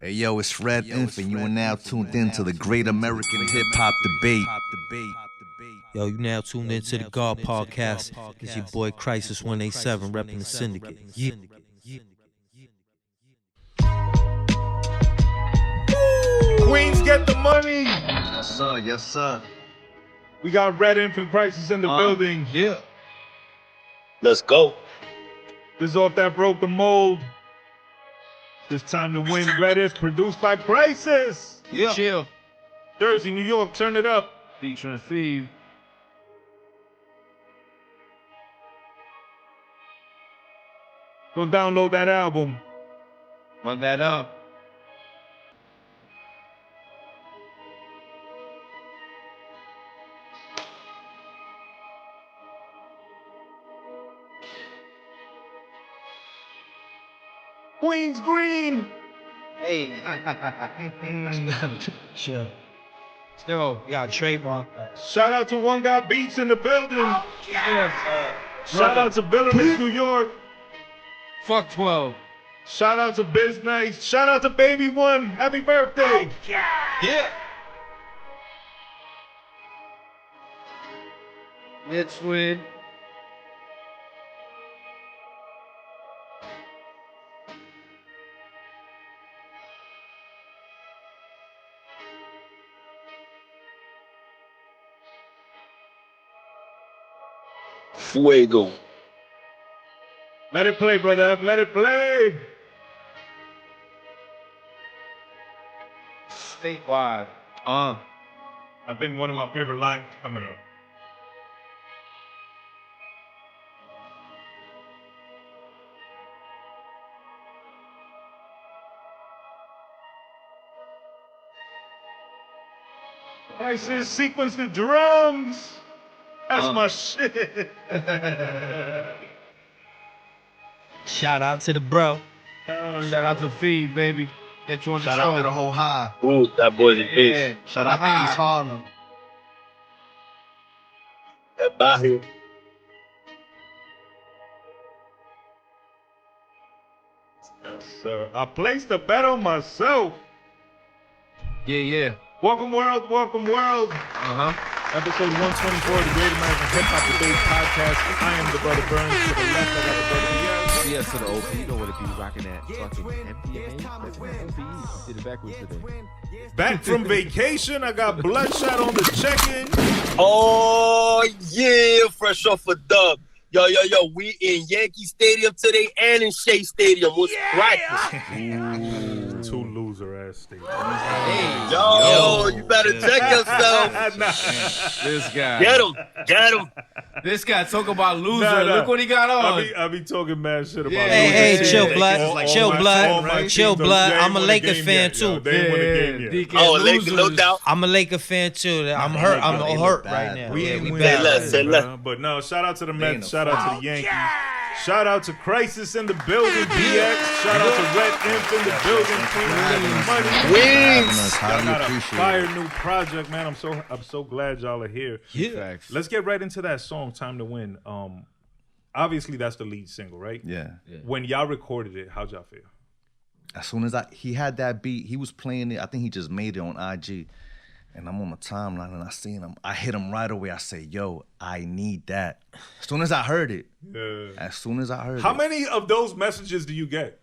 Hey yo, it's Red Inf, and you are now tuned in to the Great American Hip Hop Debate. Yo, you now tuned into the GAHHD podcast. It's your boy Crisis 187 repping the syndicate. Yeah. Queens get the money. Yes, sir. Yes, sir. We got Red Inf and Crisis in the building. Yeah. Let's go. This is off that broke the mold. It's time to win. Red Inf produced by Crisis. Yeah. Chill. Jersey, New York, turn it up. Featuring Fev. Go download that album. Run that up. Queens Green. Hey. Chill. Yo, you got a trademark. Shout out to One Got Beats in the building. Shout out to Billericks, New York. Fuck 12. Shout out to Biz Nice. Shout out to Baby One. Happy birthday. Yeah. It's win. Fuego. Let it play, brother. Let it play. Statewide. I think one of my favorite lines coming up. Crisis sequence the drums. That's my shit. Shout out to the bro. Shout out to Feed, baby. Get you on the Shout out to the whole high. Ooh, that boy's a bitch. Shout out to East Harlem. That barrio. Sir, I placed a bet on myself. Yeah. Welcome world, welcome world. Episode 124 of the Great American Hip Hop Debate Podcast. I am the brother Burnz. To the left, I got the brother Diaz. CS to the OP, you know what it be, rocking that fucking MPA, did it backwards today. Back from vacation, I got Bludshot on the check-in. Oh, yeah, fresh off a dub. Yo, we in Yankee Stadium today and in Shea Stadium. What's cracking? Two loser-ass states. Yo, you better check yourself. This guy. Get him. This guy talk about loser. Nah. Look what he got on. I be talking mad shit about Hey, losers. chill, blood. Chill, blood. They I'm a ain't won Laker game fan, yet, yo. too. They ain't won the game yet. Oh, Lakers, no doubt. I'm a Laker fan too. I'm hurt. I'm hurt right now. We ain't we win bad. less, say bro. less. But no, shout out to the Mets, shout out to the Yankees. Shout out to Crisis in the building, DX. Shout out to Red Inf in the building, money. Wings. Highly Y'all got a appreciate fire it. new project, man. I'm so glad y'all are here. Yeah. Let's get right into that song, Time to Win. Obviously that's the lead single, right? Yeah. When y'all recorded it, how'd y'all feel? As soon as he had that beat, he was playing it. I think he just made it on IG. And I'm on the timeline and I seen him. I hit him right away. I say, yo, I need that. As soon as I heard it. As soon as I heard it. How many of those messages do you get?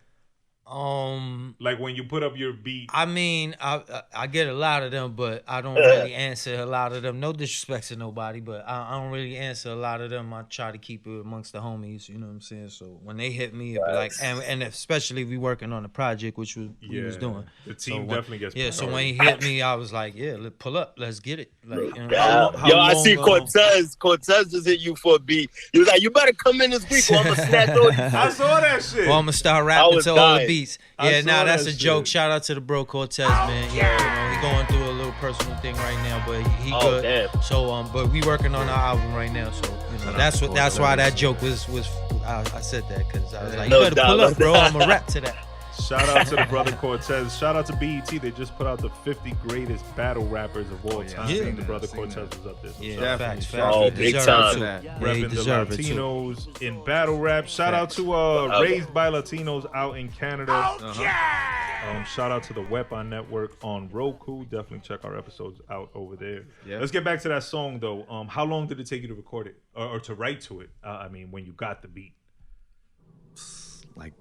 Um, Like when you put up your beat? I mean, I get a lot of them, but I don't really answer a lot of them. No disrespect to nobody, but I don't really answer a lot of them. I try to keep it amongst the homies, you know what I'm saying? So when they hit me, it be like, and especially if we working on a project, which we was doing. The team So definitely gets Yeah, so when he hit me, I was like, yeah, let's pull up, let's get it. Like, you know, Yo, I see Cortez. Cortez just hit you for a beat. He was like, you better come in this week or I'm going to snatch all these. I saw that shit. Well, I'm gonna start rapping was to all the dying. beats. I Yeah, saw nah, that's that a joke. shit. Shout out to the bro Cortez, man. Yeah, you know, he going through a little personal thing right now, but he Oh, good. damn. So but we working on our album right now. So you know, that's why that joke was I said that because I was like, you No better doubt, pull no up, bro. doubt. I'm a rap to that. Shout out to the brother Cortez. Shout out to BET. They just put out the 50 greatest battle rappers of all time. Yeah. The brother Cortez was up there. So Yeah, facts. Oh, He big deserve time. it too. That. Yeah, he Repping the deserve it too. Latinos in battle rap. Shout out to Raised by Latinos out in Canada. Shout out to the Weapon Network on Roku. Definitely check our episodes out over there. Yeah. Let's get back to that song though. How long did it take you to record it or to write to it? When you got the beat, Like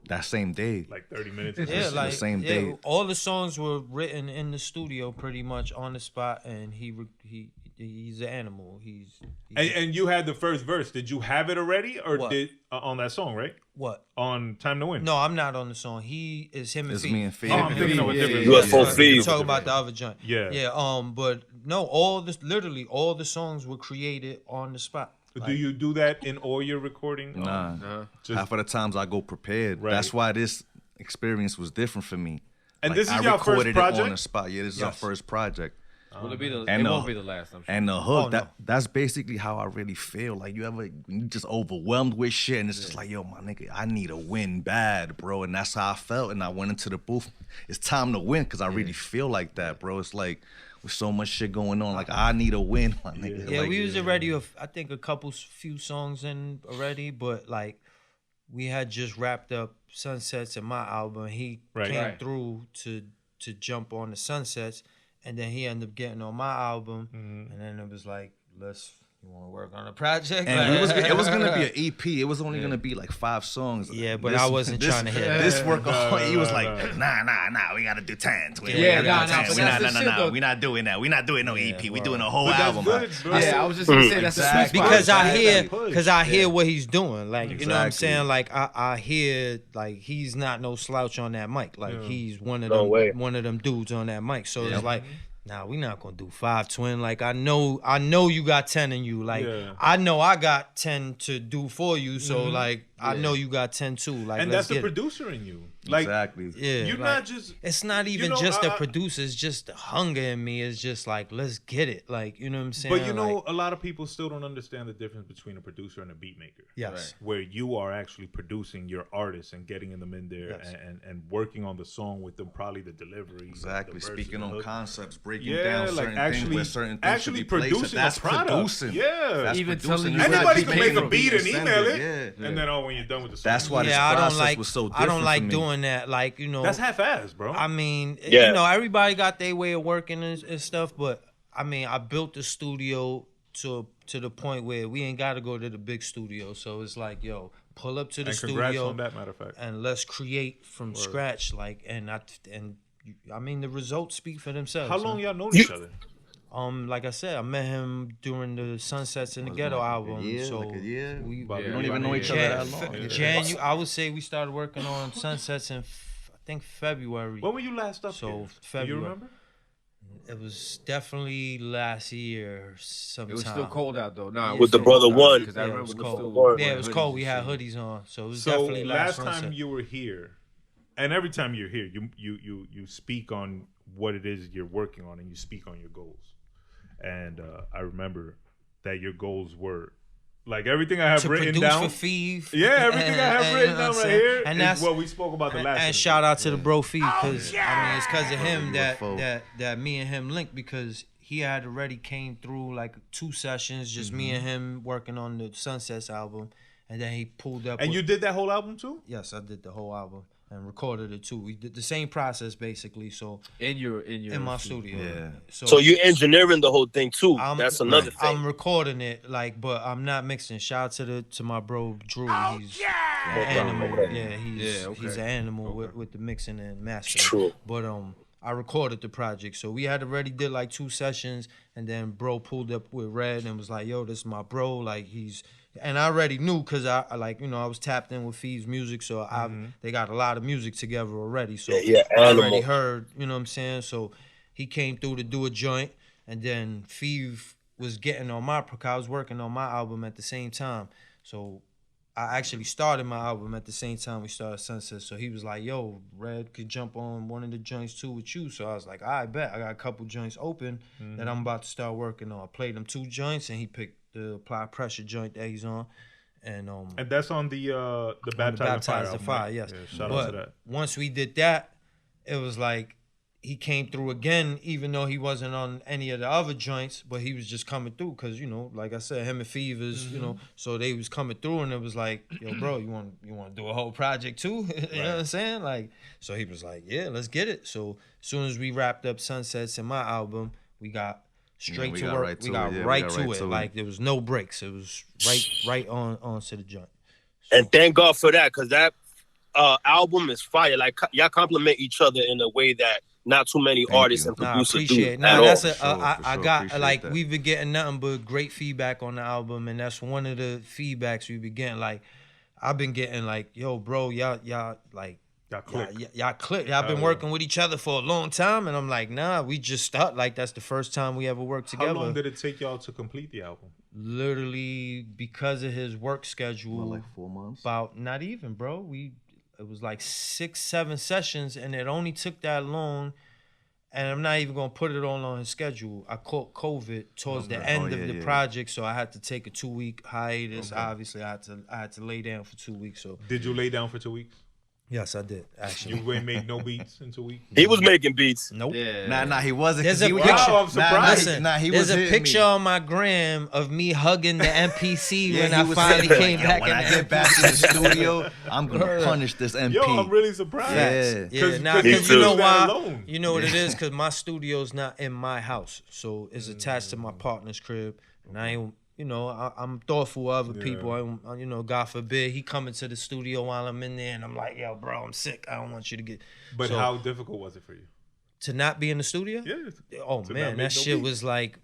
that same day. like 30 minutes. Yeah, like same day. all the songs were written in the studio, pretty much on the spot, and he's an animal. He's And you had the first verse. Did you have it already, or What? did on that song, right? what? On Time to Win. No, I'm not on the song. He is him and It's Fev. me and Fev. Oh, I'm thinking of a different. UFO song. Fev. Talk about the other joint. Yeah. Yeah. But no, all the songs were created on the spot. Do you do that in all your recording? Nah. Just- Half of the times I go prepared. Right. That's why this experience was different for me. And Like, this is I your first recorded it on project? the spot. Yeah, this is our Yes. first project. Will it be the? And it the- won't be the last. I'm sure. And the hook, Oh, no. that's basically how I really feel. Like when you just overwhelmed with shit, and it's just like, yo, my nigga, I need a win bad, bro. And that's how I felt. And I went into the booth. It's time to win because I really feel like that, bro. It's like with so much shit going on, like I need a win, my nigga. Yeah, like, we was already, I think, few songs in already, but like we had just wrapped up Sunsets in my album. He Right. came Right. through to jump on the Sunsets, and then he ended up getting on my album, and then it was like, you want to work on a project? And Like- it was gonna be an EP. It was only gonna be like 5 songs. Yeah, but I wasn't trying to hit that. This work. He was no, like, nah. We gotta do 10. Yeah, nah, but that's the shit, though. We're not doing that. We're not doing no EP. We're doing a whole But that's album. good, bro. Yeah, I was just gonna say that's a sweet spot. because I hear what he's doing. Like, you know what I'm Exactly. saying? Like I hear like he's not no slouch on that mic. Like he's one of No way. them dudes on that mic. So it's like, nah, we not gonna do 5 twin. Like I know you got 10 in you. Like I know I got 10 to do for you. So like I know you got 10 too. Like And let's that's the get it. producer in you. Like, Exactly. Yeah, you're like, not just. It's not even know, just the I- producer. It's just the hunger in me. It's just like, let's get it. Like, you know what I'm saying? But you know, Like, a lot of people still don't understand the difference between a producer and a beat maker. yes. Where you are actually producing your artists and getting them in there Yes. and working on the song with them, probably the delivery. Exactly. the verses, Speaking the on hook. concepts, breaking Yeah, down like certain actually- things where certain things actually should be placed. producing a That's product. producing. Yeah. That's Even producing. telling you It's not Anybody just can make making a beat and send email it, Yeah. and then when you're done with the song, That's why this Yeah, I don't process like. was so I different don't like for me. doing that. Like, you know, that's half-assed, bro. I mean, Yeah. you know, everybody got their way of working and stuff, but I mean, I built the studio to the point where we ain't got to go to the big studio. So it's like, yo, pull up to the and congrats studio on that, matter of fact. and let's create from scratch. Like, I mean, the results speak for themselves. How long man. y'all know each other? Like I said, I met him during the Sunsets in the Ghetto like a album. year, so like a year? we About We Yeah, don't even about know a each year. other that long. January. I would say we started working on Sunsets in I think February. When were you last up So, here? Do you February. remember? It was definitely last year sometime. It was still cold out though. No, With the brother one. because I Yeah, it remember was we cold. still Word. Yeah, it was hoodies cold. and We had shit. hoodies on, so it was So definitely last Sunset. time you were here, and every time you're here, you speak on what it is you're working on, and you speak on your goals. And I remember that your goals were like everything I have to written produce down. for Fev. Yeah, everything I have and, written you know down what I'm right saying? here And is that's what we spoke about the last and time. shout out to the bro Fev because I mean it's because of him UFO. that me and him linked because he had already came through like 2 sessions, just me and him working on the Sunsets album, and then he pulled up. And with, you did that whole album too? yes, I did the whole album and recorded it too. We did the same process basically, so in my studio. Yeah. So you engineering the whole thing too. I'm- That's another thing. I'm recording it, like, but I'm not mixing. Shout out to my bro Drew. He's an animal. Okay. Yeah, he's okay. he's an animal with the mixing and mastering. True. But I recorded the project, so we had already did like 2 sessions, and then bro pulled up with Red and was like, "Yo, this is my bro." Like and I already knew because I like, you know, I was tapped in with Fev's music, so they got a lot of music together already. So Yeah, I already animal. heard, you know what I'm saying? So he came through to do a joint, and then Fev was getting on my, because I was working on my album at the same time. So I actually started my album at the same time we started Sunset. So he was like, yo, Red could jump on one of the joints too with you. So I was like, I bet. I got a couple joints open that I'm about to start working on. I played him 2 joints, and he picked the Apply Pressure joint that he's on. And that's on the Baptize the Fire. Yes. Yeah, shout out to that. Once we did that, it was like he came through again, even though he wasn't on any of the other joints, but he was just coming through because, you know, like I said, him and Fevers, you know, so they was coming through, and it was like, yo, bro, you want to do a whole project too? You know what I'm saying? Like, so he was like, yeah, let's get it. So as soon as we wrapped up Sunsets and my album, we got straight to work. We got right to it. Like, there was no breaks. It was right on to the joint. So, and thank God for that, because that album is fire. Like, y'all compliment each other in a way that not too many artists and producers do. I got like that. We've been getting nothing but great feedback on the album, and that's one of the feedbacks we've been getting. Like, I've been getting like, yo, bro, y'all like. Y'all click. Y'all been working with each other for a long time, and I'm like, nah, we just start. Like, that's the first time we ever worked together. How long did it take y'all to complete the album? Literally, because of his work schedule, like 4 months. About not even, bro. It was like 6-7 sessions, and it only took that long. And I'm not even gonna put it all on his schedule. I caught COVID towards the end of the project, so I had to take a 2-week hiatus. Okay. Obviously, I had to lay down for 2 weeks. So did you lay down for 2 weeks? Yes, I did, actually. You ain't made no beats in 2 weeks? He was making beats. Nope. Yeah. Nah, he wasn't. There's a picture. I'm surprised. There's a picture on my gram of me hugging the MPC when I finally came back. When I get back to the studio, I'm going to punish this MP. Yo, I'm really surprised. Yeah, because you know why? You know what it is? Because my studio's not in my house. So it's attached to my partner's crib. And I ain't... You know, I'm thoughtful of other people. You know, God forbid he come into the studio while I'm in there, and I'm like, yo, bro, I'm sick. I don't want you to get. But so, how difficult was it for you? To not be in the studio? Yeah. Oh man, that shit was like.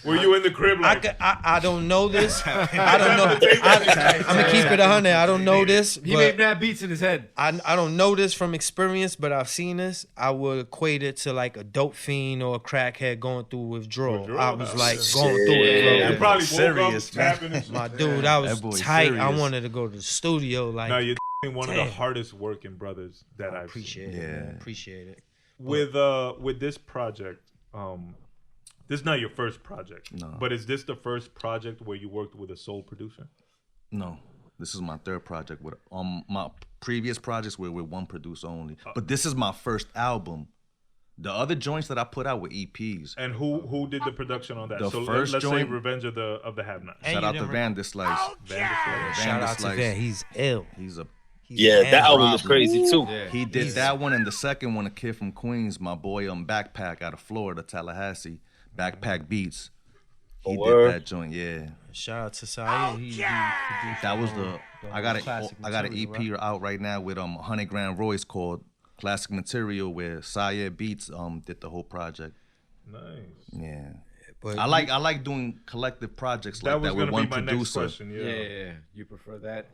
Were you in the crib like? I don't know this. I don't know. I'm gonna keep it 100. I don't know this. He made mad beats in his head. I don't know this from experience, but I've seen this. I would equate it to like a dope fiend or a crackhead going through withdrawal. I was like going through it, bro. You probably serious, man. My dude, I was tight. Serious. I wanted to go to the studio. Like, now you're one of the hardest working brothers that I've appreciate seen. it. Yeah, appreciate it. With this project, this is not your first project. No. But is this the first project where you worked with a sole producer? No. This is my third project. With my previous projects were with one producer only. But this is my first album. The other joints that I put out were EPs. And who did the production on that? The so first let's joint, say Revenge of the Have-Nots. Shout out to Van Dislice. Shout out to Van. He's ill. That album was crazy too. Yeah. He did that one, and the second one, a kid from Queens, my boy Backpack out of Florida, Tallahassee, Backpack Beats. He did that joint, yeah. Shout out to Syed. That was I got an EP out right now with 100 Grand Royce called Classic Material, where Syed Beats did the whole project. Nice. Yeah. But I like doing collective projects like that with one producer. Question, yeah. You prefer that?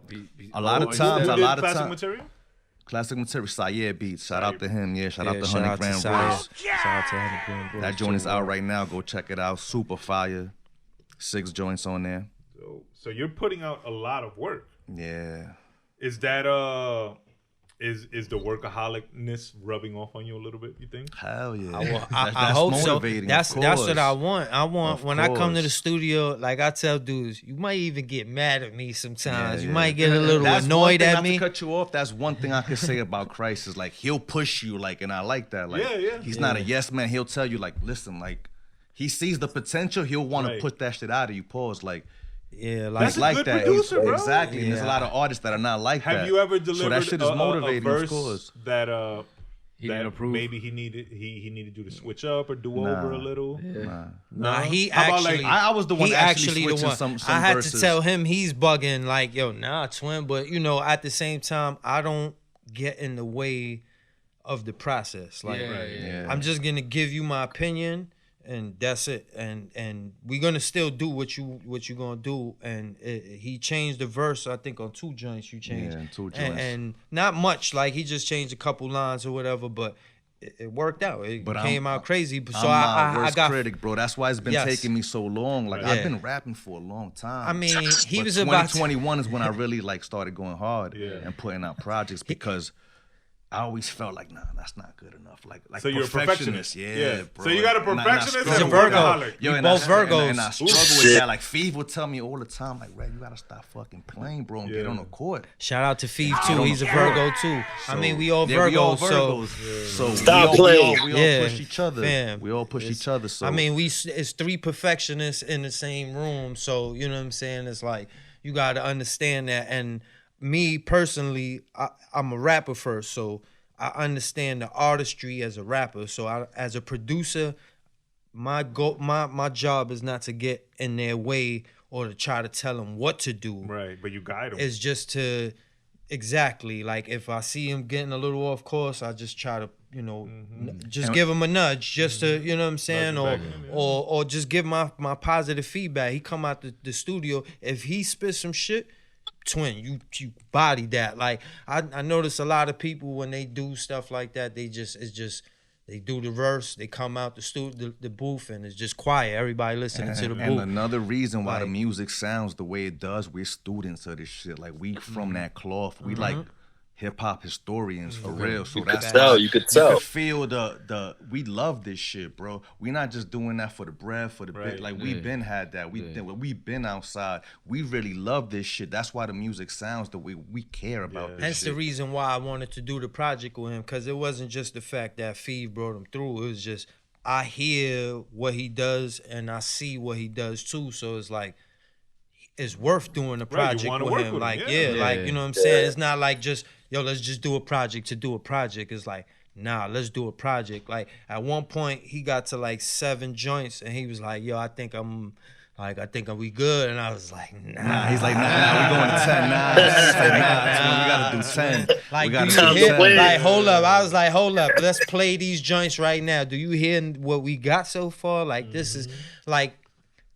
A lot of times. Classic Material? Classic Material, Syed Beats. Shout out to him. Yeah, shout out to 100 Grand Royce. Shout out to 100 Grand Royce. That joint is out right now. Go check it out. Super fire. 6 joints on there. So you're putting out a lot of work. Yeah. Is that Is the workaholicness rubbing off on you a little bit, you think? Hell yeah. I hope so. That's what I want. I want when I come to the studio, like I tell dudes, you might even get mad at me sometimes. You might get a little annoyed at me. Not to cut you off, that's one thing I could say about Christ is like he'll push you, like, and I like that. Like he's not a yes man. He'll tell you like, listen, like he sees the potential, he'll want to put that shit out of you. Pause. Like that's like a good that. Producer, bro. Exactly. And there's a lot of artists that are not like that. Have you ever delivered that shit is motivating, a verse of course. that maybe he needed you to switch up or do over a little? Nah, he actually. I was the one actually switching some I had verses. to tell him he's bugging. Like, yo, nah, twin. But you know, at the same time, I don't get in the way of the process. Like, I'm just gonna give you my opinion. And that's it. And we're gonna still do what you gonna do. And he changed the verse. I think on 2 joints you changed. Yeah, 2 joints. And not much. Like he just changed a couple lines or whatever. But it worked out. It came out crazy. So I got critic, bro. That's why it's been taking me so long. Like I've been rapping for a long time. I mean, he was 2021 is when I really like started going hard and putting out projects because I always felt like, nah, that's not good enough. Like So you're a perfectionist. Yeah, bro. So you got a And I perfectionist He's and a a Virgo. workaholic. We and both Virgos. And I struggle with that. Like, Fev would tell me all the time, like, Red, you gotta stop fucking playing, bro, and get on the court. Shout out to Fev too. He's a Virgo too. I mean, we all Yeah, we all Virgos. So Stop we playing. all push each other. Fam. We all push each other. So I mean, it's 3 perfectionists in the same room. So you know what I'm saying? It's like you got to understand that. And me personally, I'm a rapper first, so I understand the artistry as a rapper. So as a producer, my job is not to get in their way or to try to tell them what to do. Right, but you guide them. It's just to exactly like if I see him getting a little off course, I just try to just give him a nudge, just to you know what I'm saying, or just give my positive feedback. He come out the studio, if he spits some shit, twin, you body that. Like I notice a lot of people when they do stuff like that, they do the verse, they come out the booth, and it's just quiet. Everybody listening to the booth. And another reason why the music sounds the way it does, we're students of this shit. Like we from that cloth. We like hip hop historians for real. So that's why you could tell. You could feel the we love this shit, bro. We're not just doing that for the bread, for the bit. Like we've been had that. We've been outside. We really love this shit. That's why the music sounds the way we care about this Hence shit. the reason why I wanted to do the project with him, because it wasn't just the fact that Fev brought him through. It was just I hear what he does and I see what he does too. So it's like it's worth doing a project with him. Like like you know what I'm saying. It's not like just let's just do a project to do a project. It's like nah, let's do a project. Like at one point he got to like 7 joints and he was like, I think we good, and I was like, nah. He's like, nah, we going to 10. Nah, we gotta do 10. Like, we gotta do you hear? Like, hold up. I was like, hold up. Let's play these joints right now. Do you hear what we got so far? Like, this is like,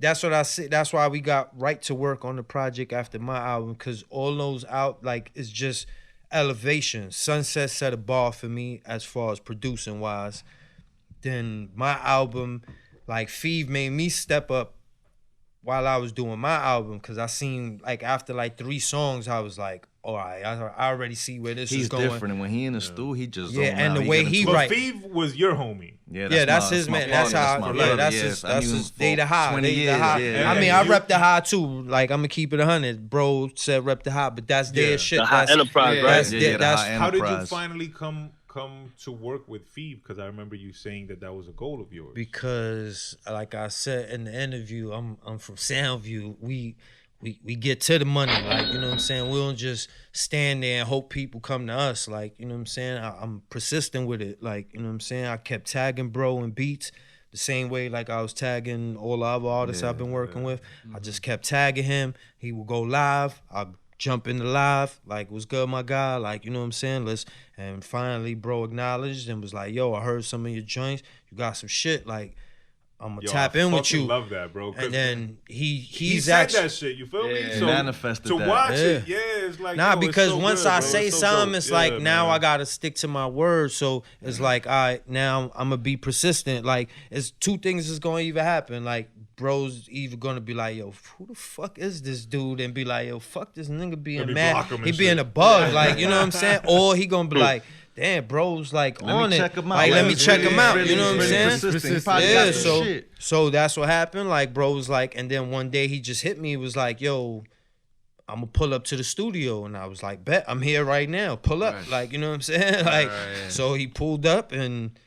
that's what I said. That's why we got right to work on the project after my album, because all those out, like, it's just elevation. Sunset set a bar for me as far as producing wise. Then my album, like, Fev made me step up while I was doing my album, because I seen, like, after like 3 songs, I was like, all right, I already see where this is going. He's different, and when he in the stew, he just and the way he But write. Fev was your homie. That's his man. That's how. That's his. They the high. 20 They the years, high. yeah. I mean, I rep the high too. Like, I'm gonna keep it 100. Bro said rep the high, but that's their shit. The high enterprise, right? That's How did you finally come to work with Fev? Because I remember you saying that was a goal of yours. Because, like I said in the interview, I'm from Soundview. We get to the money, like, you know what I'm saying? We don't just stand there and hope people come to us, like, you know what I'm saying? I'm persistent with it, like, you know what I'm saying? I kept tagging bro in beats the same way like I was tagging all the other artists I've been working with. I just kept tagging him. He would go live. I'll jump in the live, like, what's good, my guy? Like, you know what I'm saying? And finally, bro acknowledged and was like, yo, I heard some of your joints. You got some shit, like, I'm gonna tap in with you. I love that, bro. And then he said actually that shit. You feel me? So manifested to that. watch it, it's like because so once good, I bro. say so something, dope. it's like now I gotta stick to my word. So it's like, all right, now I'm gonna be persistent. Like, it's 2 things is gonna either happen. Like, bro's either gonna be like, yo, who the fuck is this dude? And be like, yo, fuck this nigga being mad. He being a bug, like, you know what I'm saying? Or he gonna be like, damn, bro's like on it. Like, let me check him out. You know what I'm saying? So that's what happened. Like, bro was like, and then one day he just hit me. He was like, yo, I'm gonna pull up to the studio. And I was like, bet, I'm here right now. Pull up. Right. Like, you know what I'm saying? Like, so he pulled up and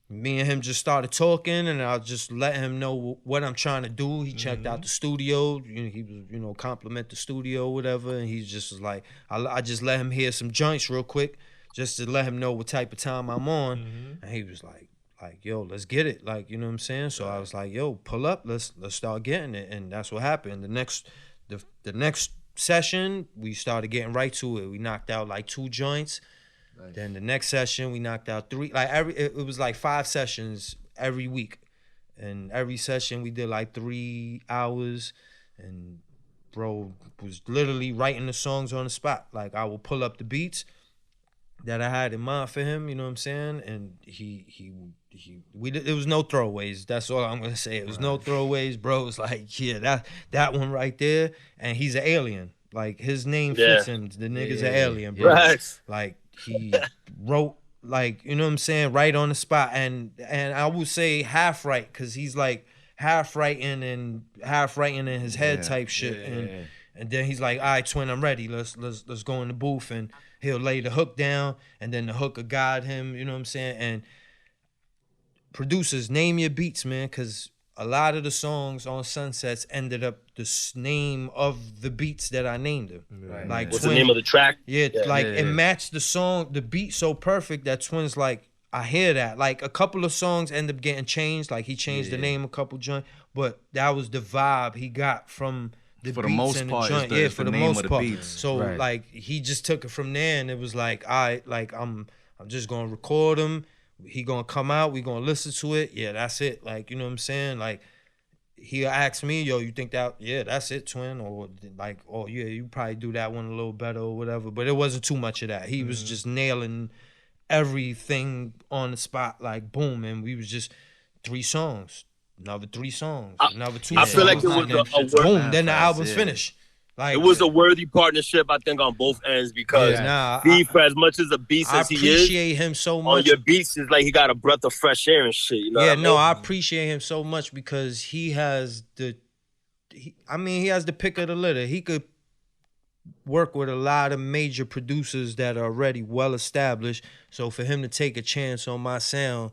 me and him just started talking, and I just let him know what I'm trying to do. He checked out the studio. He was, compliment the studio, whatever. And he just was like, I just let him hear some joints real quick, just to let him know what type of time I'm on. And he was like, yo, let's get it. Like, you know what I'm saying? So I was like, yo, pull up, let's start getting it. And that's what happened. The next session, we started getting right to it. We knocked out like 2 joints. Nice. Then the next session, we knocked out 3. Like, it was like 5 sessions every week. And every session we did like 3 hours. And bro was literally writing the songs on the spot. Like, I would pull up the beats that I had in mind for him, you know what I'm saying? And it was no throwaways. That's all I'm gonna say. It was no throwaways, bro. It was like, yeah, that one right there. And he's an alien. Like, his name fits him. The nigga's an alien, bro. Right. Like, he wrote like, you know what I'm saying, right on the spot, and I would say half right, because he's like half writing in his head type shit, and then he's like, all right, twin, I'm ready. Let's go in the booth, and he'll lay the hook down, and then the hook will guide him. You know what I'm saying? And producers, name your beats, man, because a lot of the songs on Sunsets ended up the name of the beats that I named them. Right. Like What's the name of the track? It matched the song, the beat so perfect that Twins like, I hear that. Like a couple of songs end up getting changed. Like he changed the name a couple joints, but that was the vibe he got from the for beats the most and the part, joint. it's For the the name most of the part. beats. So like he just took it from there, and it was like, all right, like I'm just gonna record him. He gonna come out. We gonna listen to it. Yeah, that's it. Like, you know what I'm saying? Like he'll ask me, yo, you think that? Yeah, that's it, twin. Or like, oh yeah, you probably do that one a little better or whatever. But it wasn't too much of that. He was just nailing everything on the spot, like boom, and we was just 3 songs, another 3 songs, another 2 I songs. feel like it was a boom, then the album's finished. Like, it was a worthy partnership, I think, on both ends, because Steve, for as much as a beast as he is, I appreciate him so much. On your beats, is like he got a breath of fresh air and shit. You know what I mean? I appreciate him so much because he has the pick of the litter. He could work with a lot of major producers that are already well established. So for him to take a chance on my sound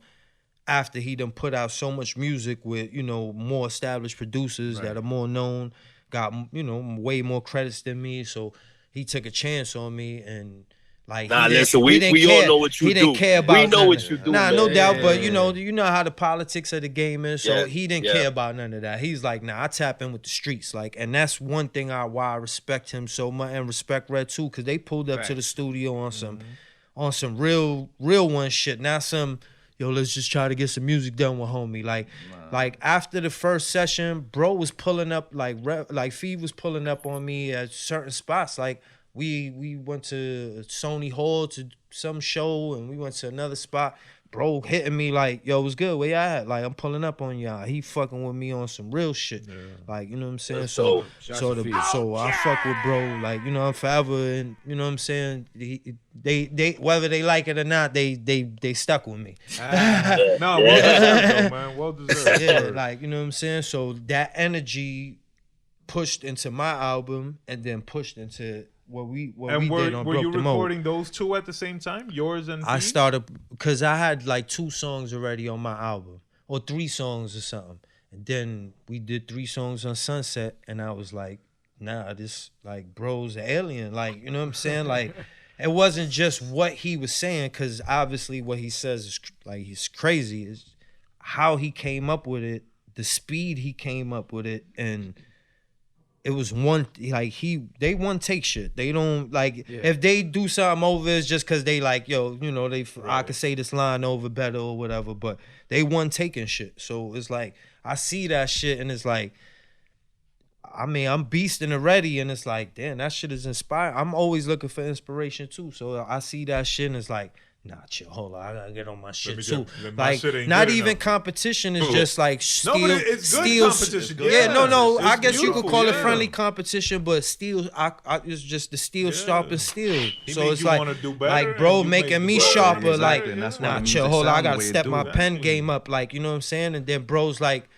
after he done put out so much music with, you know, more established producers that are more known, got, you know, way more credits than me. So he took a chance on me, and like, listen, we all know what you do. He didn't care about we know what you do. No doubt, but you know how the politics of the game is. So he didn't care about none of that. He's like, nah, I tap in with the streets, like, and that's one thing why I respect him so much, and respect Red too, because they pulled up to the studio on some real one shit, not some, yo, let's just try to get some music done with homie. Like after the first session, bro was pulling up, like Fev was pulling up on me at certain spots. Like we went to Sony Hall to some show, and we went to another spot. Bro hitting me like, yo, what's good? Where y'all at? Like, I'm pulling up on y'all. He fucking with me on some real shit. Like, you know what I'm saying? So I fuck with bro. Like, you know, I'm forever, and you know what I'm saying? They whether they like it or not, they stuck with me. No, well deserved, though, man. Well deserved. Yeah, like, you know what I'm saying? So that energy pushed into my album, and then pushed into what we did on Broke the Mold. Were you recording those 2 at the same time? Yours and I started, because I had like 2 songs already on my album, or 3 songs or something. And then we did 3 songs on Sunset, and I was like, nah, this, like, bro's an alien. Like, you know what I'm saying? Like, it wasn't just what he was saying, because obviously what he says is like, he's crazy. It's how he came up with it, the speed he came up with it, and it was one, like, they one take shit. They don't, like, if they do something over, it's just because they like, yo, you know, I could say this line over better or whatever, but they one taking shit. So it's like, I see that shit, and it's like, I mean, I'm beasting already, and it's like, damn, that shit is inspiring. I'm always looking for inspiration too. So I see that shit, and it's like, nah, chill, hold on, I gotta get on my shit too. Like, not even enough. Competition is just like no, but it's good competition. No, it's I guess you could call it yeah. friendly competition, but still, it's just the steel sharp steel. So it's like, like, bro, making me sharper. Exactly. Like, nah, chill, hold on, I gotta step my pen game up. Like, you know what I'm saying? And then bro's like,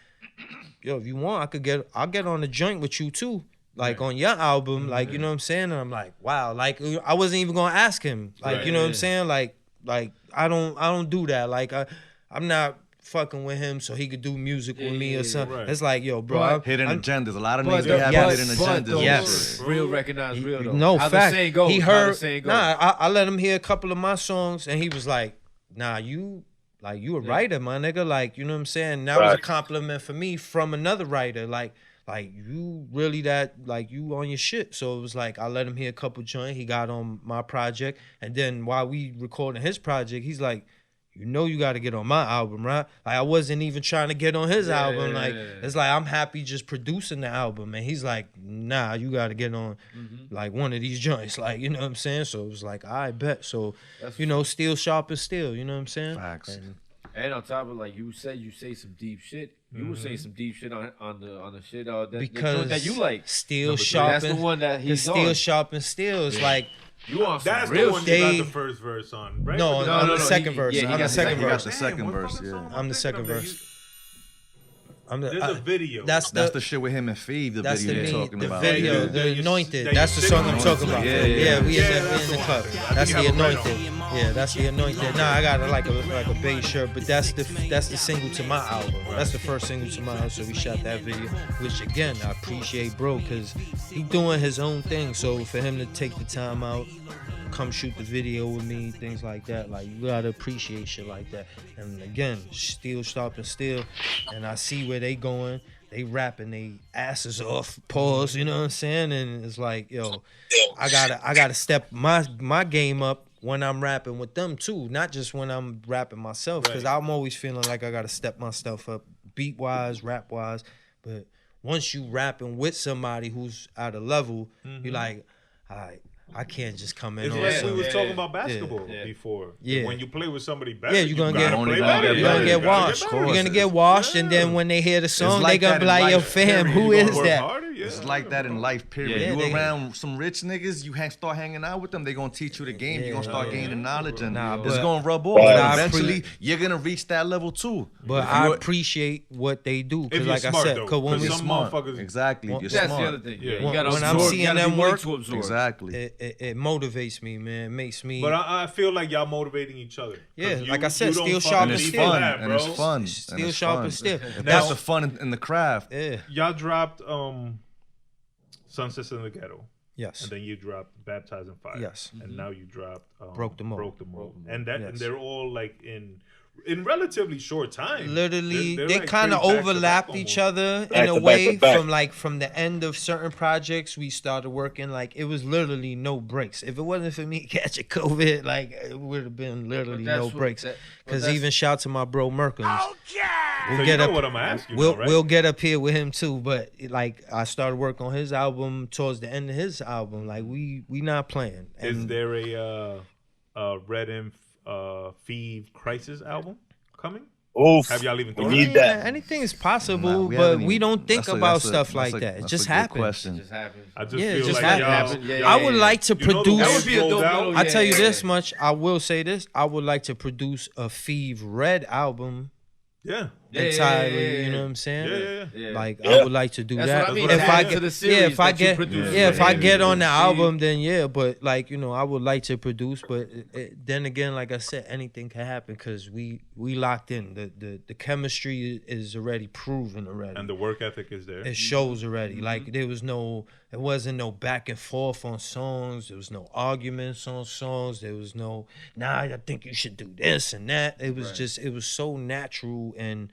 yo, if you want, I'll get on the joint with you too. Like, on your album, like, you know what I'm saying? And I'm like, wow, like, I wasn't even gonna ask him. Like, you know what I'm saying? Like I don't do that. Like, I'm not fucking with him so he could do music with me or something. Right. It's like, yo, bro, hidden agendas. A lot of niggas have hidden agendas. Yes, real recognize real though. No, how fact. The saying goes, he heard. Nah, I let him hear a couple of my songs, and he was like, nah, you a writer, my nigga. Like, you know what I'm saying? That was a compliment for me from another writer. Like you really that, like, you on your shit. So it was like, I let him hear a couple joints. He got on my project, and then while we recording his project, he's like, you know, you got to get on my album, right? Like, I wasn't even trying to get on his album. Like, it's like, I'm happy just producing the album, and he's like, nah, you got to get on like one of these joints. Like, you know what I'm saying? So it was like, I bet. So, you know, steel sharp as steel. You know what I'm saying? Facts. And on top of like you said, you say some deep shit. You were saying some deep shit on the shit because that you like. Steel Sharp. That's the one that he's Steel on. Sharp and Steel is like. You on some That's real the one shit. you got the first verse on, right? No, No, I'm no, the no, second he- verse. yeah, he I'm got the the second second verse. the second verse, yeah. I'm the second verse. I'm the, There's a video. That's the shit with him and Fev, the That's video the you're talking the about. video, Yeah, the you- anointed. that That's you the sing song I'm on. talking about. Yeah, Yeah, we in yeah, the that's the club. one. That's I the think I have it right anointed. Yeah, that's the anointed. Nah, I got like a beige shirt, but that's the single to my album. That's the first single to my album. So we shot that video, which again I appreciate, bro, because he doing his own thing. So for him to take the time out, come shoot the video with me, things like that. Like you gotta appreciate shit like that. And again, Steel Sharp and Steel, and I see where they going. They rapping they asses off, pause. You know what I'm saying? And it's like, yo, I gotta step my game up when I'm rapping with them too, not just when I'm rapping myself. Because I'm always feeling like I gotta step my stuff up, beat wise, rap wise. But once you rapping with somebody who's at a level, you're like, all right. I can't just come in It's on like some. we was talking about basketball yeah. before. Yeah. When you play with somebody better, Yeah, you're gonna gotta get- play You're better. You're gonna get washed. better. You're gonna get washed, and then when they hear the song, like they gonna that be in like, "Yo, life, fam, period. who You gonna is work that?" harder? Yeah. It's like that in life, period. Yeah, You they- around some rich niggas, you start hanging out with them, they gonna teach you the game, you gonna start gaining knowledge, and Nah, it's but- gonna rub off. but And I eventually, you're gonna reach that level too. But If I you're- appreciate what they do, If because you're like I smart, said, though, because when 'cause we some smart. motherfuckers- Exactly, Well, you're That's smart. the other thing. Yeah. You gotta When I'm absorb, seeing you gotta them be willing work- to absorb. Exactly. it motivates me, man. It makes me. But I feel like y'all motivating each other. 'Cause Yeah, you- like I said, you don't Steel fucking Sharp and and it's need Steel. fun, that, and it's bro. fun. Steel and it's Sharp fun. and Steel. That's Now- the fun in the craft. Yeah. Y'all dropped Sunsets in the Ghetto. Yes. And then you dropped Baptized in Fire. Yes. And now you dropped Broke the Mold. And that and Yes. they're all like in relatively short time. Literally, They're they like kind of pretty back to back overlapped almost. each other Back in a to back way. to back. From the end of certain projects, we started working like it was literally no breaks. If it wasn't for me catching COVID, like it would have been literally But that's no what- breaks. that- but Because that's- even shout to my bro Merkins. So We'll you get know up. what I'm gonna ask you, We'll though, right? we'll get up here with him too. But like I started working on his album towards the end of his album. Like we not playing. Is there a Red Inf Fev Crisis album coming? Oof. Have y'all even We thought need of that. Anything is possible, Nah, we but haven't we even- don't think that's a- about that's a- stuff that's like a- that. It that's just a good happens. question. It just happens. I just Yeah, it feel just like happens. y'all. Yeah, I would like to You know the produce. That would be a Rolled dope out. melody. I tell you Yeah, this yeah. much. I will say this. I would like to produce a Fev Red album Yeah. Yeah, entirely. yeah, yeah, You know yeah. what I'm saying? Yeah. Yeah. Like Yeah. I would like to do That's that. what I mean. That's If what I I'm Add get, to the yeah, series if I that you get, produce. yeah, if I Yeah. get on the See? album, then yeah. But like I would like to produce. But then again, like I said, anything can happen because we locked in. The chemistry is already proven already. And the work ethic is there. It shows already. Like it wasn't no back and forth on songs. There was no arguments on songs. There was no, nah, I think you should do this and that. It was just, it was so natural, and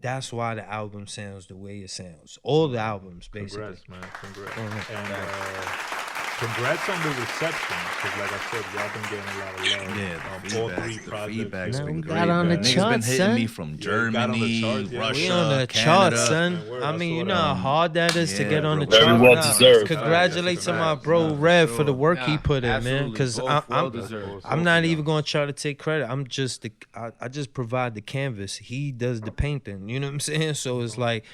that's why the album sounds the way it sounds. All the albums, basically. Congrats, man. Congrats. Mhm. And congrats on the reception. Because like I said, y'all been getting a lot of love. Yeah, all the three feedback's projects. Man, been we great. got on the Niggas been charts, hitting son. me from Yeah, got on the Germany, charts, yeah. Russia, We on the Canada. charts, son. Man, word, I I mean, saw you know that. how hard that is to Yeah, get on the bro. charts. Very well Nah, deserved. Congratulate to my bro Rev for the work he put in, man. Because I'm not even gonna try to take credit. I'm just I just provide the canvas. He does the painting. You know what I'm saying? So it's like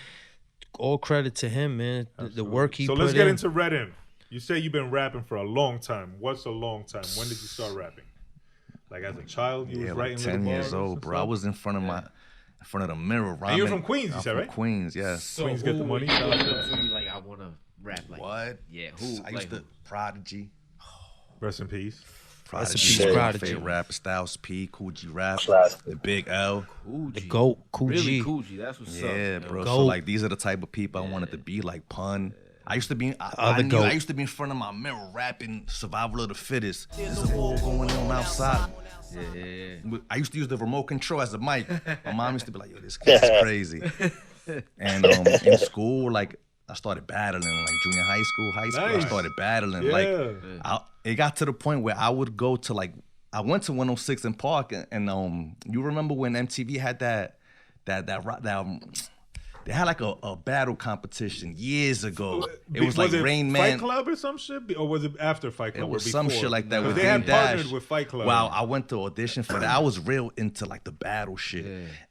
all credit to him, man. The work he So put let's get in. into Red Inf. You say you've been rapping for a long time. What's a long time? When did you start rapping? Like as a child, you Yeah, was like writing 10 little years bars old, and bro. I stuff? was in front of the mirror rhyming. you're from Queens, you I'm said, from right? Queens, yes. So Queens get the money. Like I want to rap like What? Yeah, who? I used to Prodigy. Rest in peace. Prodigy. peace, was my Prodigy. favorite rapper. Styles P, Cool G Rap, Classic. the Big L. The GOAT, Cool Really G. Cool G. That's what's up. Yeah, bro. Goat. So like these are the type of people I wanted to be, like Pun. I used to be Other I goat. used to be in front of my mirror rapping Survival of the Fittest. There's a war going on outside. Yeah. I used to use the remote control as a mic. My mom used to be like, yo, this kid's crazy. And in school, like I started battling, like junior high school, I Nice. started battling. Yeah. Like it got to the point where I would go to like, I went to 106 in Park, and you remember when MTV had that They had like a battle competition years ago. It was Was like it Rain Fight Man. Club or some shit, or was it after Fight Club? It was or some before? shit like that with They Dame had Dash. partnered with Fight Club. Wow, I went to audition for that. I was real into like the battle shit.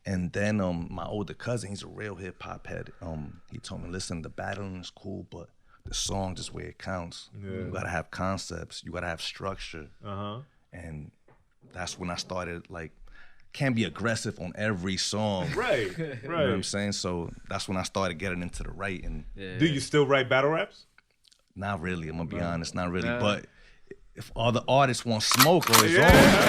And then my older cousin, he's a real hip hop head. He told me, listen, the battling is cool, but the song just where it counts. You gotta have concepts. You gotta have structure. And that's when I started like. Can't be aggressive on every song. Right. You know what I'm saying? So that's when I started getting into the writing. Do you still write battle raps? Not really, I'm gonna be honest, not really. But if all the artists want smoke or his own,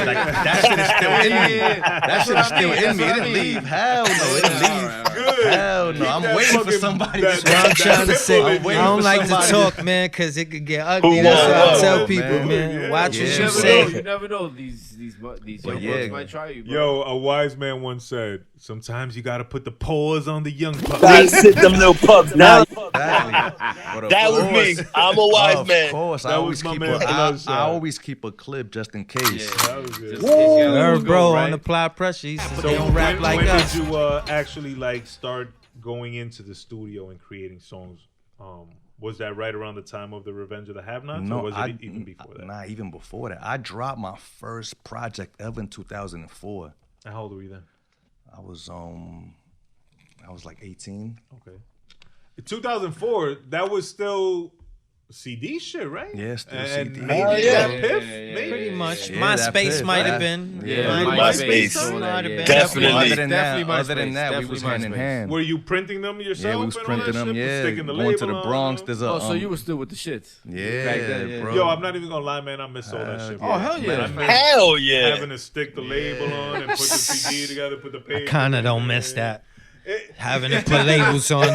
like that shit is still in me. That shit is still in me. It didn't leave. Hell no, it didn't leave. Good. Hell no, I'm waiting for somebody to What I'm trying to say, I don't like to somebody. talk, man, because it could get ugly. That's what I tell people, man. Watch what you say. You never know. These young bucks might try you, bro. Yo, a wise man once said, sometimes you gotta put the paws on the young pups. Gotta sit them little pups down. Exactly. That was me. I'm a wise man. Of course, I That always was my keep man, I Bludshot. always keep a clip just in case. That was it. Her bro right? on apply pressure. He said So they don't rap like when us. did you actually like start going into the studio and creating songs? Was that right around the time of the Revenge of the Have-Nots, or was it even before that? Nah, even before that. I dropped my first project ever in 2004. And how old were you then? I was like 18. Okay. In 2004, that was still CD shit, right? Yeah, still and CD. maybe Oh, yeah. that Piff, maybe. Pretty much. Yeah, that MySpace Piff, might that- have been. MySpace. might have been. Definitely. Other than Definitely that, we MySpace. was hand in hand. Were you printing them yourself? Yeah, we was and all that printing them. shit? Yeah, Sticking the going to label the on Bronx. them? There's a Oh, so you were still with the shits. yeah, Back then, yeah. bro. Yo, I'm not even gonna lie, man. I miss all that shit. Oh, bro. hell yeah. I miss Hell yeah. having to stick the label on and put the CD together, put the paper. Kind of don't miss that. Having to put labels on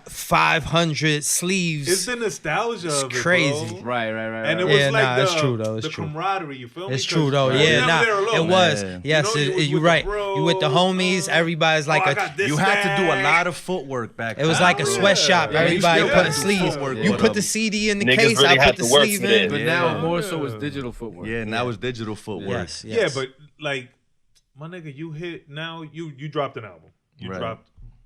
500 sleeves. It's the nostalgia of it, crazy. bro. Right. And it was Yeah, like nah, the, it's true, though. It's the true. camaraderie, you feel me? It's true though, You're yeah. never Nah, there alone, it was. man. Yes, You know, you was you're with the right. bros, You with the homies. Everybody's like I a. got this You had to do a stack. lot of footwork back then. It was like a Oh, sweatshop. yeah. Everybody You still putting had to do sleeves. footwork, You but, put the CD in the niggas case. really I had put the to work sleeve for that. in. But Yeah. now more so it's digital footwork. Yeah, now it's digital footwork. Yes. Yeah, but like, my nigga, you hit now. You dropped an album. You Right.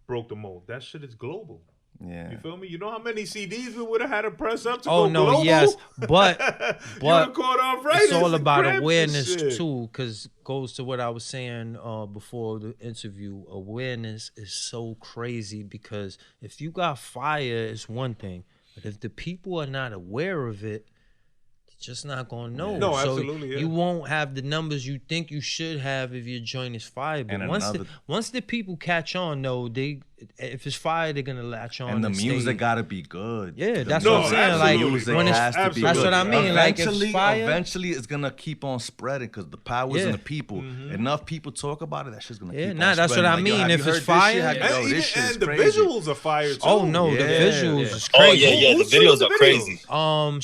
broke the mold. That shit is global. Yeah. You feel me? You know how many CDs we would have had to press up to Oh go no, global? yes, but you would've caught off right. it's all about Gramps and awareness shit. too, because goes to what I was saying before the interview. Awareness is so crazy because if you got fire, it's one thing, but if the people are not aware of it, they're just not gonna know. No, so absolutely, yeah. you won't have the numbers you think you should have if your joint is fire. But And once the people catch on, though, if it's fire, they're gonna latch on. And the music stay. gotta be good. Yeah, that's No, what I'm saying. Like absolutely, when bro. it's, Absolutely. that's what I mean. Like if Eventually, it's fire, eventually it's gonna keep on spreading because the power's in Yeah. the people. Enough people talk about it, that shit's gonna Yeah, keep nah, on that's spreading. what I Like, yo, mean. have If you it's heard this fire- shit? Yo, And, this shit is the crazy. visuals are fire too. oh no, the Yeah. visuals is Oh crazy. yeah, the Who shooting videos the are crazy.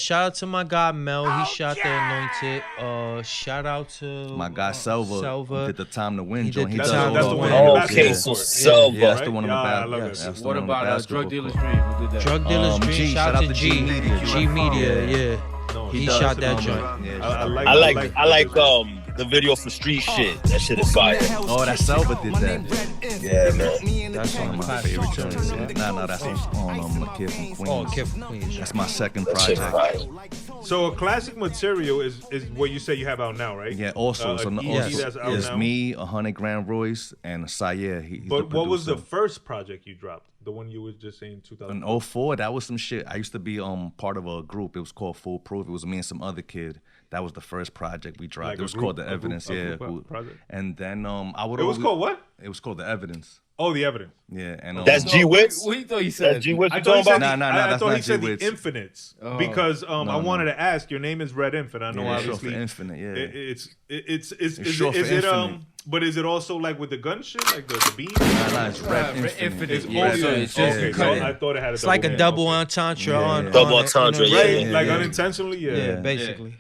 Shout out to my guy Mel. He shot the Anointed. Shout out to My guy Selva did the Time to Win He joint. did He the does Time all to the Win. wins. Oh, Yeah. okay, so Selva. Yeah, that's the one on the Yeah, I back. love that That's shit. the What one on the about basketball Drug Dealer's court. Dream? Who did that? Drug Dealer's Dream. G, Shout out to G. Media. G Media. Yeah. No, He does. shot that I joint. like I like the video for Street Shit. That shit is fire. Oh, that Selva did that. Yeah, man. That's one of my favorite joints. Nah, that's on the Kid from Queens. Oh, Kid from Queens. That's my second That shit project. fire. So a classic material is what you say you have out now, right? Yeah, also, so an EP yes. that's out it's now. me, 100 Grand Royce, and Sayer. He's But the what was the producer. first project you dropped? The one you was just saying 2000. In 04, that was some shit. I used to be part of a group. It was called Full Proof. It was me and some other kid. That was the first project we dropped. Like it was a called group- The a group- Evidence. a Yeah. group project? And then I would. It was called what? It was called The Evidence. Oh, The Evidence. Yeah, and That's G Wits. What do you thought he said? That's G Wits. I You thought he talking said about? Nah, I that's thought he not said G-Wits. The Infinites Oh. because I no. wanted to ask. Your name is Red Inf, and I know Yeah, it's short obviously for Infinite. Yeah. it's short for is it Infinite. but is it also like with the gun shit, like the beam? Nah, it's Red Red Infinite. Infinite. It's Yeah, also so it's just okay. you So cut it. I thought it had a It's like a meaning. double Okay. entendre Yeah. on Double on it, entendre, you know, yeah. Right, like yeah. unintentionally, yeah. Yeah, basically.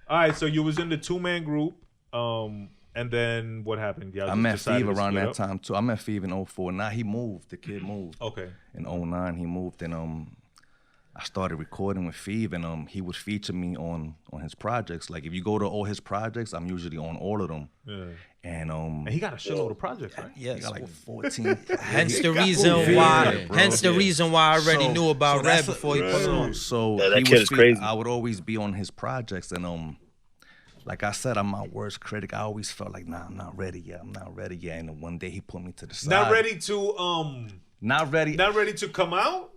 All right, so you was in the 2-man group, and then what happened? Y'all I just met decided Fev to around split that up? time too. I met Fev in 04. Now he moved. The kid moved. Okay. In 09, he moved, and I started recording with Fev, and he would feature me on his projects. Like if you go to all his projects, I'm usually on all of them. Yeah. And he got a shitload of projects, right? Yes. he got like 14. Hence the reason why. Hence the reason why I already knew about Red that's before he put it on. So that he kid was is crazy. I would always be on his projects, and like I said, I'm my worst critic. I always felt like, nah, I'm not ready yet. I'm not ready yet. And then one day he put me to the side. Not ready to come out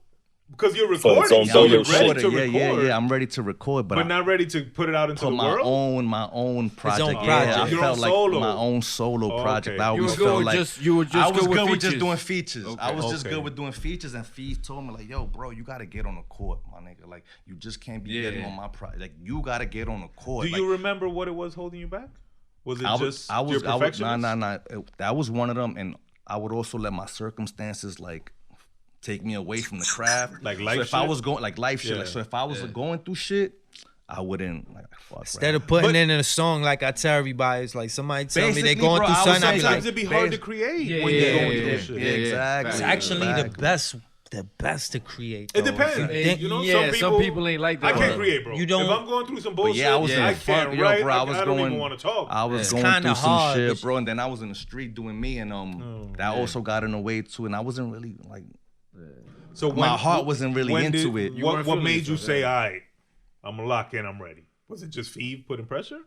because you're recording. its own So you're solo ready to record. Yeah. I'm ready to record, but not ready to put it out into the my world. my own project. own Yeah, project. I Your felt own like solo. my own solo project. Okay. I You always were felt good like with you were just I was good good with features. just doing features. I was just Okay. good with doing features, and Fev told me like, "Yo, bro, you gotta get on the court, my nigga. Like, you just can't be getting on my project. Like, you gotta get on the court." Do like, you remember what it was holding you back? Was it I was, just I was, your I was, perfectionism? nah. That was one of them, and I would also let my circumstances like take me away from the craft. Like so life if I shit? was going like life shit, Yeah. like so if I was going through shit, I wouldn't like fuck. Instead rap. of putting it in a song, like I tell everybody, it's like somebody tell me Basically, they're going bro, through I was something, I be Sometimes like, it'd be hard to create Yeah, when yeah, you're going yeah, through yeah. shit. Yeah, exactly. it's Facts. actually Exactly. the best to create. It though. depends. Then- You know, Yeah, some people ain't like that. I can't create, bro. You don't- If I'm going through some But bullshit, yeah, I was in I the funk, can't yo, write. bro. I was don't going. even want to talk. I was It's going kinda through some hard, shit, but- bro, and then I was in the street doing me, and that also got in the way too, and I wasn't really like. So My heart wasn't really when into it. You What weren't feeling made you yourself, say, yeah. "All right, I'm gonna lock in, I'm ready"? Was it just Fev putting pressure,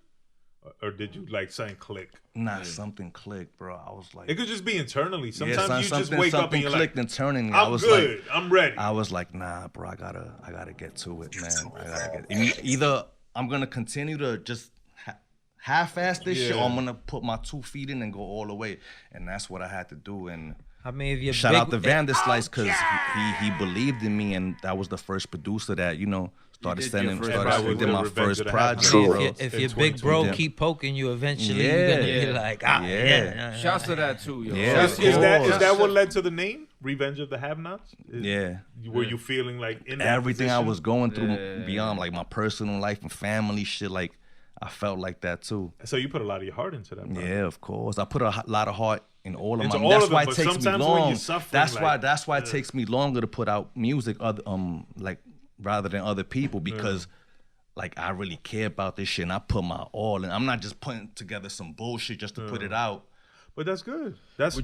or did you like something click? Nah, something clicked, bro. I was like, It could just be internally. Sometimes yeah, you just wake up and you're clicked like, internally. "I'm I was good, like, I'm ready." I was like, nah, bro. I gotta get to it, man. I gotta get. Either I'm gonna continue to just half-ass this shit, or I'm gonna put my 2 feet in and go all the way, and that's what I had to do. And I mean, if you're shout big, out to Vanderslice because he believed in me, and that was the first producer that started did sending. your first Started project. did my Revenge first of the project, Half-Nots. bro. if In your big bro 2020. keep poking you, eventually Yeah. you're gonna be Yeah. like, Yeah. Shouts to that too, yo. Yeah. Is that what led to the name Revenge of the Have-Nots? Yeah. Were you feeling like in that Everything I position? was going through beyond like my personal life and family shit, like I felt like that too. So you put a lot of your heart into that. Project. Yeah, of course. I put a lot of heart in all of Into my. all That's of them, why it but takes me sometimes when long. you're suffering, That's why like, it takes me longer to put out music, like rather than other people, because like I really care about this shit and I put my all, and I'm not just putting together some bullshit just to put it out. But that's good. That's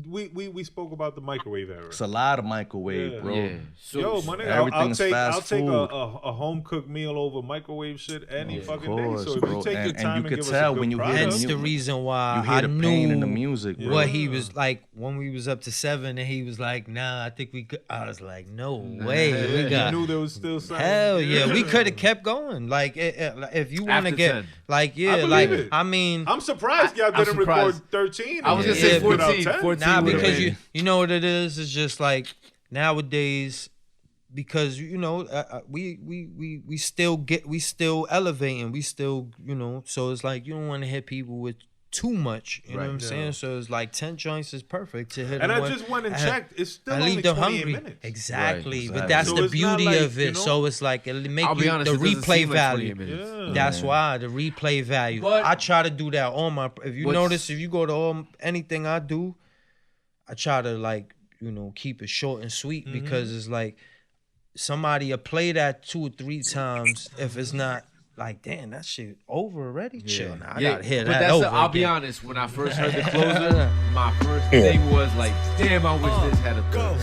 we spoke about the microwave era. It's a lot of microwave, Yeah. bro. Yeah. So, Yo, my nigga, everything's I'll fast take food. a home cooked meal over microwave shit any fucking course, day. So if bro. you take And- your and time you and could give tell us a when good you hear product, hence the reason why You hear I the knew pain in the music, bro. what he was like when we was up to 7, and he was like, "Nah, I think we could." I was like, "No way, we you got." knew there was still something. Hell yeah, we could have kept going. Like, if you want to After get, 10. like, I yeah, believe like, it. I mean, I'm surprised y'all I'm didn't record surprised. 13. I was gonna Yeah, say but 14. 10. 14 nah, would've because been- you know what it is. It's just like nowadays, because we still elevating, we still so it's like you don't want to hit people with too much. You know what I'm saying? So it's like 10 joints is perfect to hit. And them I with. just went and I- checked. It's still I only leave them 28 hungry. minutes. Exactly. Right, But that's So the it's not beauty like, of it. you know- So it's like it make I'll be you honest, the it doesn't replay seem like 28 value. minutes. Yeah. That's why the replay value. But- I try to do that on my. If you What's- notice, if you go to anything I do, I try to keep it short and sweet because it's like somebody will play that 2 or 3 times. If it's not like, damn, that shit over already. Chill, now I gotta hear but that that's over. I'll be again. honest. When I first heard the closer, my first thing was like, "Damn, I wish this had a third."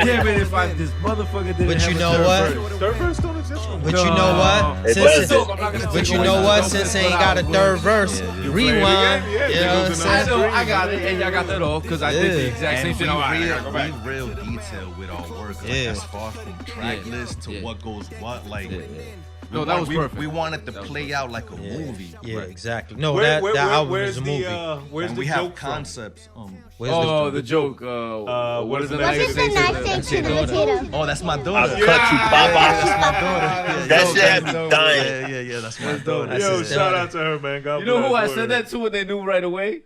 Damn it, if this motherfucker didn't But have you a know third what? verse. Third verse don't exist. no more. But you know what? It Since does. but you know what? Since they ain't got a third verse, rewind. Yeah, You know what I'm niggas I saying? know, I got it, and y'all got that off because I did the exact same And thing. we real detailed with our work. Like, Yeah. as far from track list to what goes what, like. No, that was perfect. We wanted to play out like a movie. Yeah, exactly. No, Where- that album where's is a movie. where's And the we have joke from? concepts. Where's Oh, the joke. What is the What's next it thing? say to the potato? Oh, that's my I'll daughter. cut you, Baba. That's my daughter. That shit had me dying. Yeah, that's my daughter. Yo, his shout daughter. out to her, man. God You know who I bless her. said that to and they knew right away?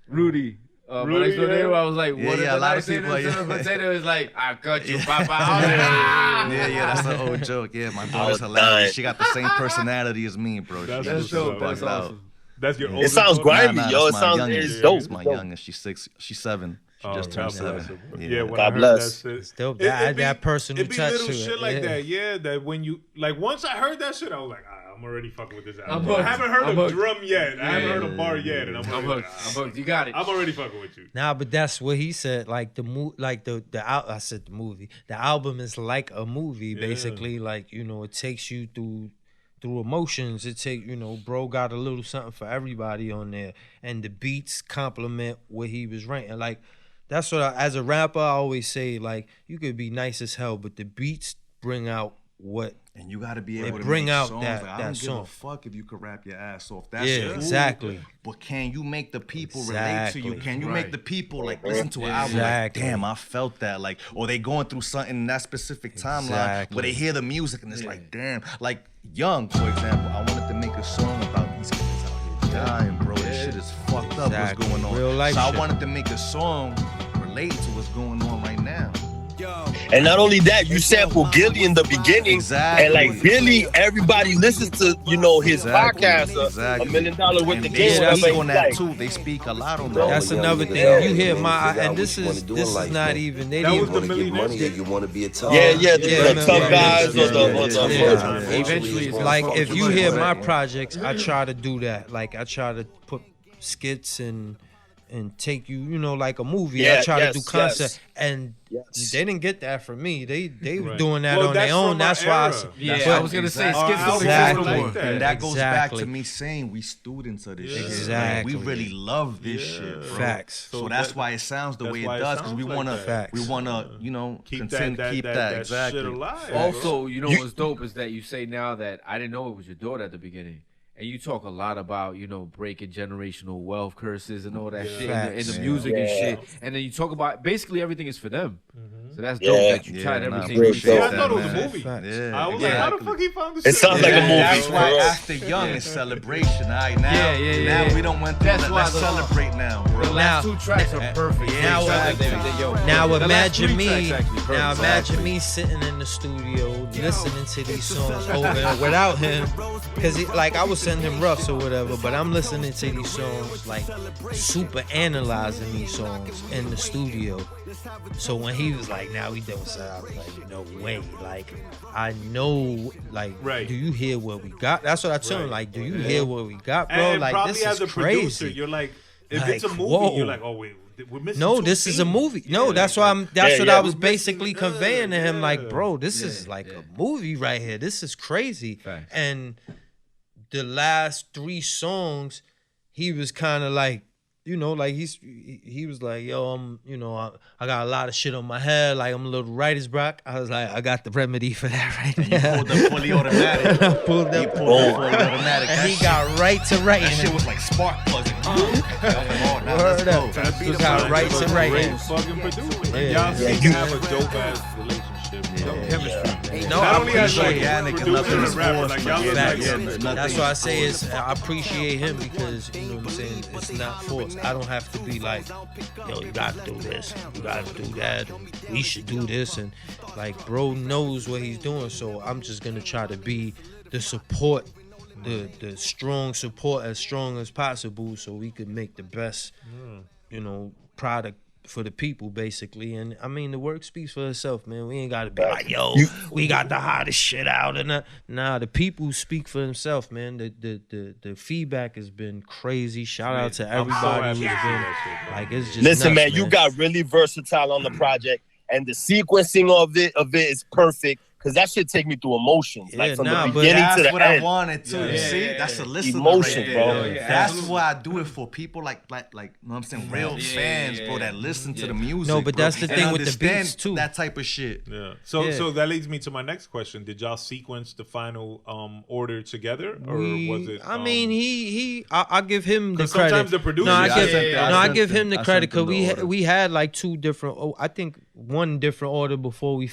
Rudy. My Rudy, next door neighbor, I was like, Yeah, what yeah, if a lot I of say people, this to yeah. the potato? It's like, I cut you, Papa. I was like, ah. Yeah, that's the old joke. Yeah, my daughter's was hilarious. dying. She got the same personality as me, bro. That's She what's was up. That's bugged out. awesome. That's your It oldest sounds daughter? grimy, yo. It that's my sounds youngest. it's dope. It's my It's dope. youngest. She's 6. She's 7. just turned 7. Yeah, when God I heard bless. that shit. Still that personal It'd be touch little to shit it. like that, yeah. That when you like, once I heard that shit, I was like, I'm already fucking with this album. hooked. I haven't heard I'm a hooked. drum yet. I haven't heard a bar yet, and I'm I'm like, hooked. I'm hooked. You got it. I'm already fucking with you. Nah, but that's what he said. Like I said the movie. The album is like a movie, basically. Like, you know, it takes you through emotions. It take, you know, bro got a little something for everybody on there, and the beats complement what he was writing. Like, that's what as a rapper I always say. Like, you could be nice as hell, but the beats bring out what. And you gotta be able to bring make out songs. that- Like, I that don't give song. a fuck if you could rap your ass off. That's Yeah, cool, exactly. But can you make the people relate to you? Exactly. Can you make the people like listen to an album Exactly. like, damn, I felt that. Like, or they going through something in that specific timeline where they hear the music and it's like, damn. Like Young, for example, I wanted to make a song about these kids out here dying, bro. This shit is fucked up. Exactly. What's going on? Real life so shit. I wanted to make a song related to what's going on right now. And not only that, you sample Gilly in the beginning, Exactly. and like Billy, everybody listens to his podcast, $1 million worth And of they game. speak on that Like, too. They speak a lot on that. That's another thing. Yeah. You hear and this is not even. They That didn't was even. the millionaire. You want to be a tough. the Yeah, tough guys or yeah. Eventually, it's Like, gonna if fuck you with hear you. my projects, I try to do that. Like, I try to put skits and take you, you know, like a movie. I Yeah, try to do yes, concept, yes. and they didn't get that from me. They were Right. doing that Well, on their that's own. from That's our why I era. said, Yeah, but- I was gonna say Exactly. skits don't Exactly. exist no more. Like that. And that goes back Exactly. to me saying we students of this shit. Exactly. Like, we really love this shit, bro. Facts. So that's why it sounds the that's way it why it does, because sounds we like wanna, that. we wanna, you know, continue to keep that, exactly. shit alive. Also, you know what's dope is that you say now that I didn't know it was your daughter at the beginning. And you talk a lot about, you know, breaking generational wealth curses and all that shit in Facts. the music and Yeah. shit. And then you talk about basically everything is for them. So that's Yeah. dope that you Yeah, tried nah, everything. real you dope. said. Yeah, I thought it was a man. movie. Facts. Yeah, I was like, how the exactly. fuck he found this It shit? sounds like a movie. That's why for real. after Young is celebration. All right, now, Yeah. now we don't went through That's that. why Let's the- celebrate now, The bro. last two tracks are perfect. Now, now The last imagine three me. tracks actually perfect. Now imagine me sitting in the studio listening to these songs over without him, because like I was sending him roughs or whatever, but I'm listening to these songs like super analyzing these songs in the studio. So when he was like, "Now we don't sound," I was like, "No way!" Like I know, like, Right. do you hear what we got? That's what I tell him. Like, do you hear what we got, bro? And like probably this as is a producer, crazy. you're like, if Like, it's a movie, whoa. you're like, oh wait, we're missing. No, two this is a scenes. movie. No, Yeah, that's like, why I'm. That's Yeah, what yeah. I was We're basically missing- conveying to him. Like, yeah. bro, this is like a movie right here. This is crazy. Facts. And the last 3 songs, he was kind of like, you know, like he was like, yo, I got a lot of shit on my head. Like, I'm a little writer's block. I was like, I got the remedy for that right now. Pulled the fully automatic. I pulled He up, pulled the fully automatic. and That he shit- got right to That writing. shit was like spark plugging. Word up. That's He the got sign right of to a right. great fucking producer. Yeah. Y'all seem to you- have a dope ass relationship. Chemistry. No, Not I only as appreciate like it. organic and producer nothing and rapper, forced, like but y'all look yeah, like yeah, some- nothing That's what I say forced. is I appreciate him because, you know what I'm saying, it's not forced. I don't have to be like, yo, you gotta do this, you gotta do that, we should do this, and like bro knows what he's doing, so I'm just gonna try to be the support, the strong support as strong as possible so we could make the best, you know, product for the people basically. And I mean the work speaks for itself, man. We ain't gotta be like, yo, we got the hottest shit out, and nah, the people speak for themselves, man. The feedback has been crazy. Shout out to I'm so everybody happy who's to see been that shit, bro. like, it's just Listen, nuts, man, you got really versatile on the project, and the sequencing of it is perfect. Cause that shit take me through emotions, Yeah, like from nah, the but beginning That's to the what I end. wanted to. Yeah, You yeah, see, yeah, that's a yeah. listener Emotion, right bro. there. Yeah, That's absolutely. why I do it for people like you know what I'm saying, real fans, bro, that listen to the music. No, but bro, that's the and thing with the understand beats, too. That type of shit. Yeah. Yeah. So that leads me to my next question. Did y'all sequence the final order together, or was it? I mean, I give him the 'Cause credit. sometimes the producer- No, I Yeah, give, I I give him the I credit sent him because the order. we had like 2 different. I think 1 different order before we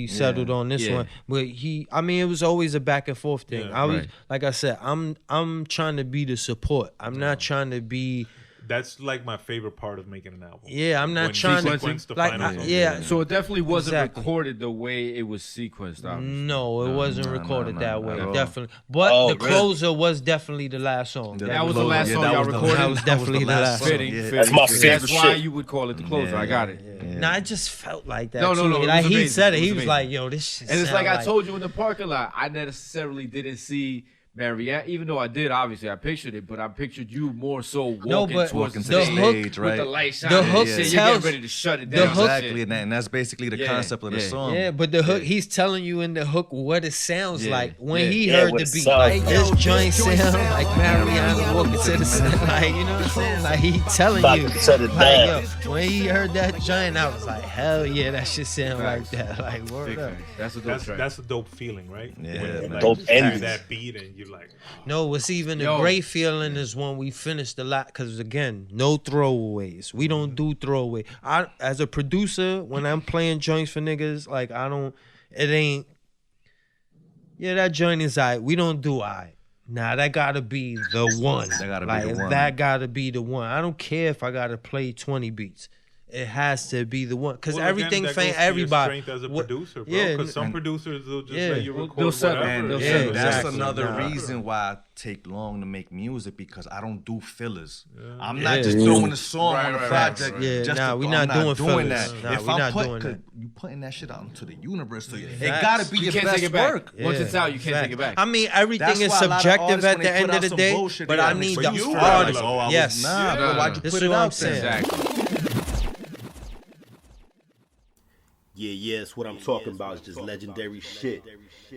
settled on this one. But I mean, it was always a back and forth thing. Yeah, I was right. like I said, I'm trying to be the support. I'm not trying to be That's like my favorite part of making an album. Yeah, I'm not When trying to sequence the like final song. yeah. So it definitely wasn't Exactly. recorded the way it was sequenced. Obviously. No, it wasn't recorded that way. at all. Definitely, but Oh, the really? closer was definitely the last song. That was the last song y'all recorded? That was definitely the last song. Fitting, Yeah. fitting. That's my favorite That's why shit. you would call it the closer. Yeah. I got it. Nah, I just felt like that. No, too. it Like was he amazing. said it. It was He was amazing. like, "Yo, this shit." And it's sound like I told you in the parking lot, I necessarily didn't see Marianne, even though I did, obviously, I pictured it, but I pictured you more so walking but towards Walking the to the stage stage, with right? the light The shining. hook Shit, you're tells- getting ready to shut it the down. hook- Exactly, and that's basically the Yeah. concept of the Yeah. song. Yeah, but the hook, he's telling you in the hook what it sounds Yeah. like when Yeah. he Yeah, heard what the it beat. sounds Like like. this joint sound like Mariana walking to the side. Like, you know what I'm saying? Like he telling About you. to shut it Like, down. yo, when he heard that joint, I was like, hell yeah, that shit sound like that. Like, word up. That's a dope track. That's a dope feeling, right? Yeah, When, man. Dope you ending. hear that beat and you're like, No, what's even a Yo. great feeling is when we finish the lot, because again, no throwaways. We don't do throwaway. I, as a producer, when I'm playing joints for niggas, like it ain't. Yeah, that joint is alright. We don't do alright. Nah, that gotta be the one. That gotta be like, the one. That gotta be the one. I don't care if I gotta play 20 beats. It has to be the one, because well, everything again, that fan goes to your everybody. strength as a What- producer, bro. yeah, Because some and- producers will just yeah. let you They'll record settle, whatever. man. They'll Yeah, settle. That's exactly. another Nah. reason why I take long to make music, because I don't do fillers. I'm Yeah. not just throwing a song Right, on the right, project. right. Yeah, just nah, to we go. not I'm doing fillers. that. Nah, If we I'm not put, doing that. you putting that shit out into the universe, so it Facts. gotta be You your can't best take it back. work. Once it's out, you can't take it back. I mean, everything That's is why a lot of subjective artists, at when the they end put of out the some day, bullshit, but they I gotta need mix the it. you You gotta artist. love it. Oh, I was, Yes. nah, bro, why'd you This put is it what I'm out there? saying. Exactly. Yeah, it's what I'm talking about. It's just legendary shit.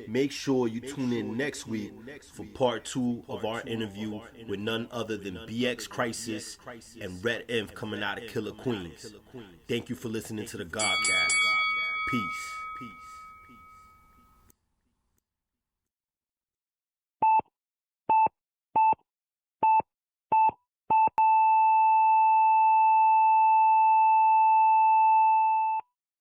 Make sure you tune in next week for part 2 of our interview with none other than BX Crisis and Red Inf coming out of Killer Queens. Thank you for listening to the Godcast. Peace.